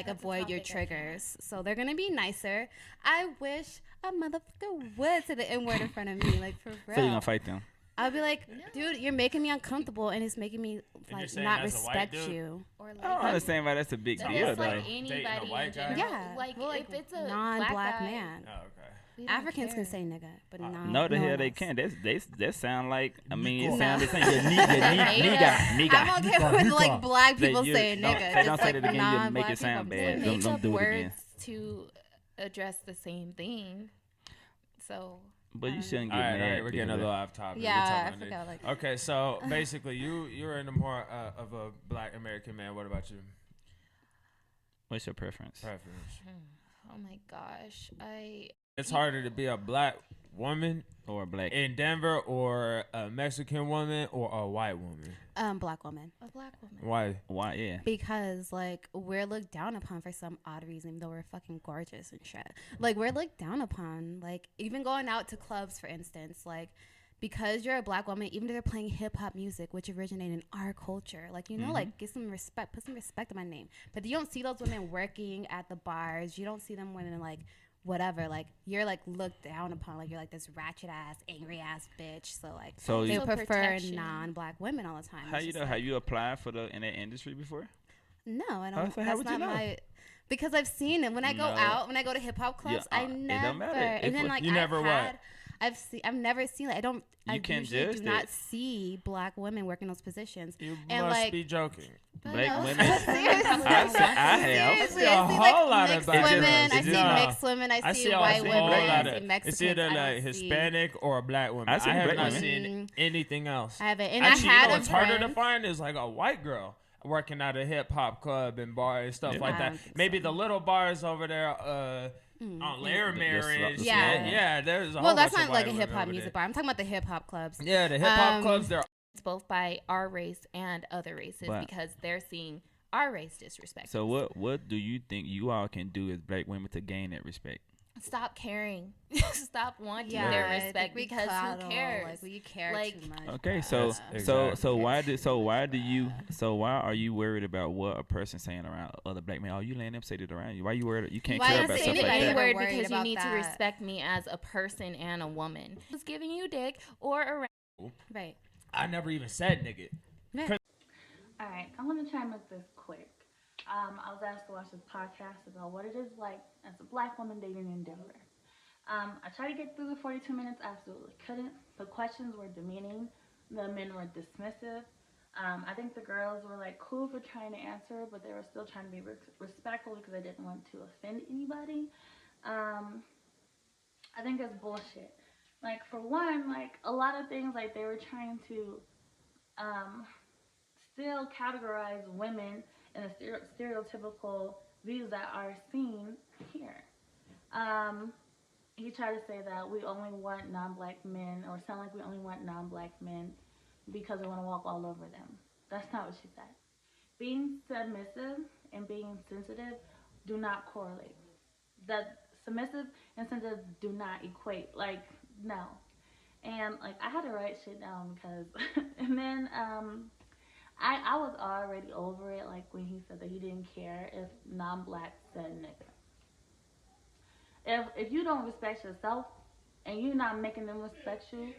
avoid your triggers. So they're gonna be nicer. I wish a motherfucker would say the N word in front of me, like for real. So you gonna fight them? I'll be like, dude, you're making me uncomfortable, and it's making me like not respect you. Or like, I don't understand why that's a big deal. It's like anybody in general. Yeah, like if it's a non-black man. Oh, okay. Africans can say nigga, but no, the hell they can't. That sound like it sounds the same. Nigga. I'm okay with like black people saying nigga. Don't say that again. You make it sound bad. Don't do it again. To address the same thing. So. But you shouldn't get mad. All right, we're getting a little off topic. Yeah, I forgot. Okay, so basically, you're into more of a black American man. What about you? What's your preference? Oh my gosh, It's harder to be a black woman or a black in Denver, or a Mexican woman, or a white woman. Black woman. A black woman. Why? Yeah. Because like we're looked down upon for some odd reason, even though we're fucking gorgeous and shit. Like we're looked down upon. Like even going out to clubs, for instance, like because you're a black woman, even if they're playing hip hop music, which originated in our culture, like like get some respect, put some respect on my name. But you don't see those women working at the bars. You don't see them women like whatever, like you're like looked down upon, like you're like this ratchet ass, angry ass bitch. So like they prefer non-black women all the time. How you know? Have you applied for in that industry before? No, I don't. That's not my. Because I've seen it when I go out, when I go to hip hop clubs. I never. It don't matter. And then like you never what? I've never seen like I don't. You can't usually do not see black women working those positions. You and must like, be joking. Black women. Seriously, I have. Seriously, I see like mixed women. I see mixed women. I see white women. I see Mexicans. It's either like Hispanic or a black woman. I have not seen anything else. I haven't. And actually, I had what's harder to find is like a white girl working at a hip hop club and bar and stuff like that. Maybe the little bars over there. On Lair Marriage. Yeah, there's a whole well, that's bunch not of like a white hip hop women music bar. I'm talking about the hip hop clubs. Yeah, the hip hop clubs. They're both by our race and other races because they're seeing our race disrespect. So what do you think you all can do as black women to gain that respect? Stop caring. Stop wanting their respect because who cares? Like we care too much. Okay, so why are you worried about what a person saying around other black men? Oh, you letting them say that around you? Why you worried? You can't care about stuff like that. Worried because you need to respect me as a person and a woman. Who's giving you dick or a right? I never even said nigga. Yeah. All right, I'm gonna try and make this quick. I was asked to watch this podcast about what it is like as a black woman dating in Denver. I tried to get through the 42 minutes, absolutely couldn't. The questions were demeaning. The men were dismissive. I think the girls were like cool for trying to answer, but they were still trying to be respectful because they didn't want to offend anybody. I think that's bullshit. Like for one, like a lot of things, like they were trying to still categorize women in the stereotypical views that are seen here. He tried to say that we only want non-black men, or sound like we only want non-black men because we want to walk all over them. That's not what she said. Being submissive and being sensitive do not correlate. That submissive and sensitive do not equate. Like, no. And like I had to write shit down because, and then I was already over it, like when he said that he didn't care if non-black said nigga. If you don't respect yourself and you're not making them respect you,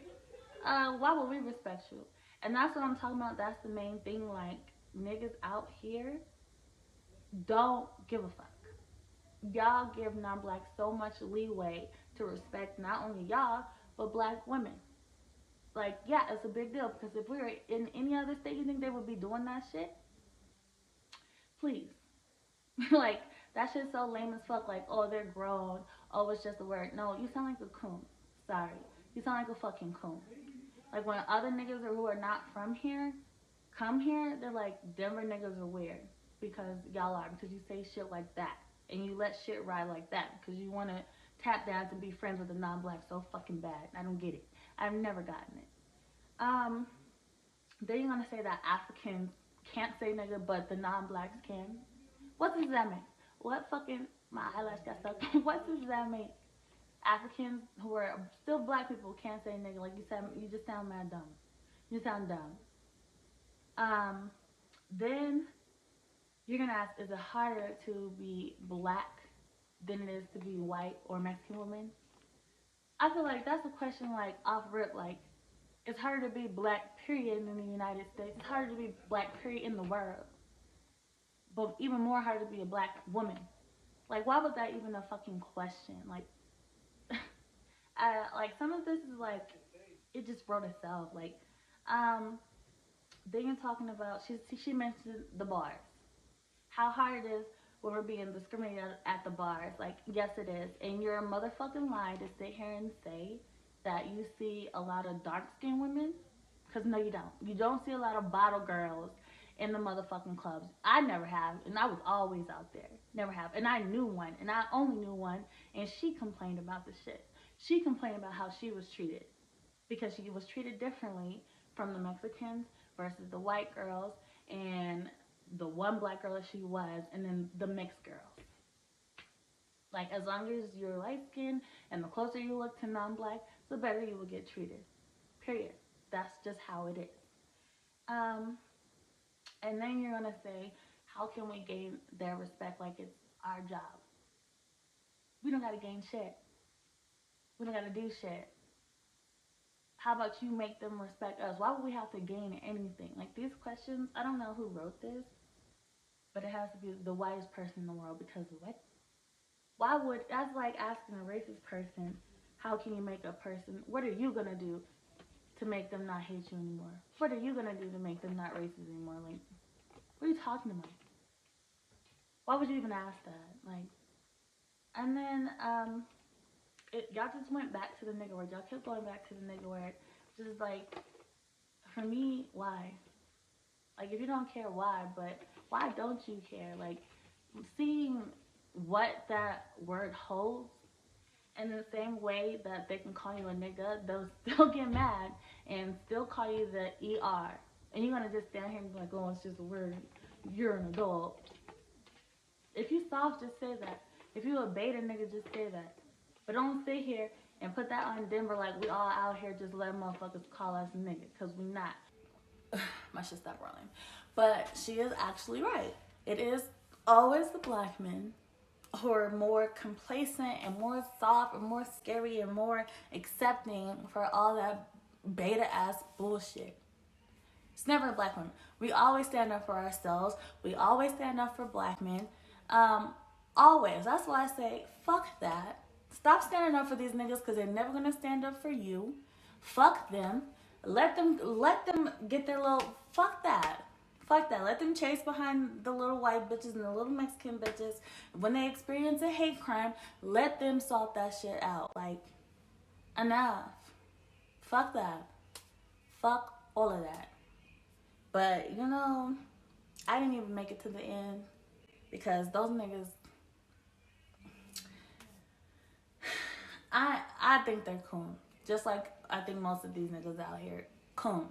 why would we respect you? And that's what I'm talking about. That's the main thing. Like niggas out here don't give a fuck. Y'all give non-black so much leeway to respect not only y'all but black women. Like, yeah, it's a big deal because if we were in any other state, you think they would be doing that shit? Please. Like, that shit's so lame as fuck. Like, oh, they're grown. Oh, it's just a word. No, you sound like a coon. Sorry. You sound like a fucking coon. Like, when other niggas who are not from here come here, they're like, Denver niggas are weird because y'all are. Because you say shit like that. And you let shit ride like that because you want to tap dance and be friends with a non-black so fucking bad. I don't get it. I've never gotten it. Then you're gonna say that Africans can't say nigga, but the non-blacks can. What does that mean? What fucking, my eyelash got stuck. What does that mean? Africans who are still black people can't say nigga. Like you said, you just sound mad dumb. You sound dumb. Then you're gonna ask, is it harder to be black than it is to be white or Mexican woman? I feel like that's a question like off rip. Like, it's harder to be black period in the United States. It's harder to be black period in the world. But even more hard to be a black woman. Like, why was that even a fucking question? Like, like some of this is like, it just wrote itself. Like, then you're talking about, she mentioned the bars. How hard it is when we're being discriminated at the bars. Like, yes, it is. And you're a motherfucking lie to sit here and say that you see a lot of dark skinned women. Because no, you don't. You don't see a lot of bottle girls in the motherfucking clubs. I never have. And I was always out there. Never have. And I knew one. And I only knew one. And she complained about the shit. She complained about how she was treated. Because she was treated differently from the Mexicans versus the white girls. And the one black girl that she was, and then the mixed girls. Like, as long as you're light skinned and the closer you look to non-black, the better you will get treated. Period. That's just how it is. And then you're gonna say, how can we gain their respect like it's our job? We don't gotta gain shit. We don't gotta do shit. How about you make them respect us? Why would we have to gain anything? Like, these questions, I don't know who wrote this, but it has to be the whitest person in the world, because what? Why would, that's like asking a racist person, how can you make a person, what are you gonna do to make them not hate you anymore? What are you gonna do to make them not racist anymore? Like, what are you talking about? Why would you even ask that? Like, and then, y'all just went back to the nigga word. Y'all kept going back to the nigga word. Just like, for me, why? Like, if you don't care, why? But why don't you care? Like, seeing what that word holds, and in the same way that they can call you a nigga, they'll still get mad and still call you the ER. And you're gonna just stand here and be like, oh, it's just a word. You're an adult. If you soft, just say that. If you a beta nigga, just say that. But don't sit here and put that on Denver like we all out here just letting motherfuckers call us nigga, because we not. My shit stopped rolling. But she is actually right. It is always the black men who are more complacent and more soft and more scary and more accepting for all that beta ass bullshit. It's never a black woman. We always stand up for ourselves. We always stand up for black men. Always. That's why I say, fuck that. Stop standing up for these niggas, because they're never gonna stand up for you. Fuck them. Let them get their little, fuck that. Fuck that. Let them chase behind the little white bitches and the little Mexican bitches. When they experience a hate crime, let them sort that shit out. Like, enough. Fuck that. Fuck all of that. But, you know, I didn't even make it to the end, because those niggas, I think they're coon. Just like I think most of these niggas out here, coons.